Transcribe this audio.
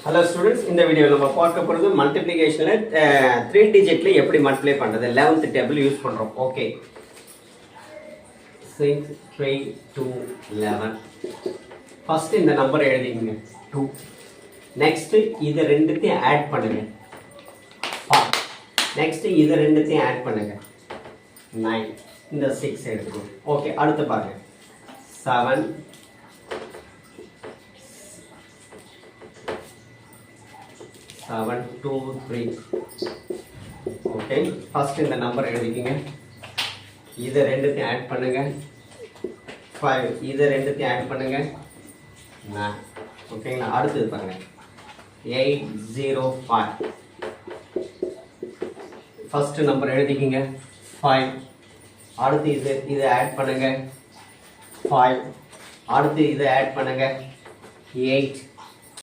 Hello students, in the video நம்ம பார்க்க போறது மல்டிப்ளிகேஷன்ல 3 டிஜிட்ல எப்படி மல்டிப்ளை பண்றது 11th டேபிள் யூஸ் பண்றோம். ஓகே. 6 3 2 11. ஃபர்ஸ்ட் இந்த நம்பர் எழுதிங்க 2. நெக்ஸ்ட் இது ரெண்டுத்தையும் ஆட் பண்ணுங்க 5. நெக்ஸ்ட் இது ரெண்டுத்தையும் ஆட் பண்ணுங்க 9. இந்த 6 எடுத்துக்கோங்க. ஓகே, அடுத்து பாருங்க 7 7 2 3. ஓகே, ஃபர்ஸ்ட் இந்த நம்பர் எழுதிக்கிங்க. இதை ரெண்டுத்தையும் ஆட் பண்ணுங்க 5. இதை ரெண்டுத்தையும் ஆட் பண்ணுங்க 9. ஓகேங்களா? அடுத்தது பாருங்க 805. ஃபர்ஸ்ட் நம்பர் எழுதிக்கிங்க 5. அடுத்து இதை ஆட் பண்ணுங்க 5. அடுத்து இதை ஆட் பண்ணுங்க 8.